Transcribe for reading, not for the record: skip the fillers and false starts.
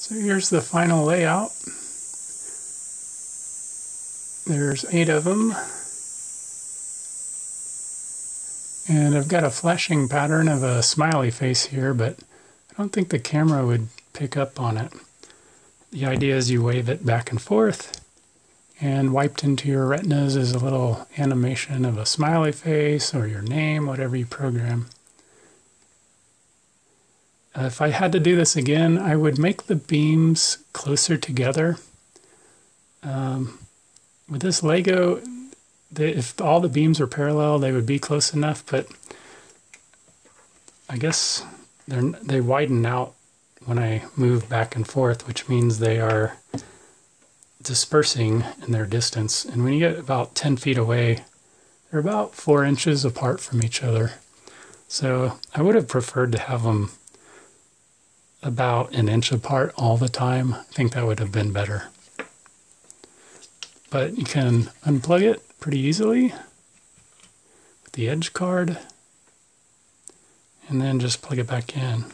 So here's the final layout. There's 8 of them. And I've got a flashing pattern of a smiley face here, but I don't think the camera would pick up on it. The idea is you wave it back and forth, and wiped into your retinas is a little animation of a smiley face or your name, whatever you program. If I had to do this again, I would make the beams closer together. With this Lego, if all the beams were parallel, they would be close enough, but I guess they widen out when I move back and forth, which means they are dispersing in their distance. And when you get about 10 feet away, they're about 4 inches apart from each other. So I would have preferred to have them about an inch apart all the time. I think that would have been better. But you can unplug it pretty easily with the edge card and then just plug it back in.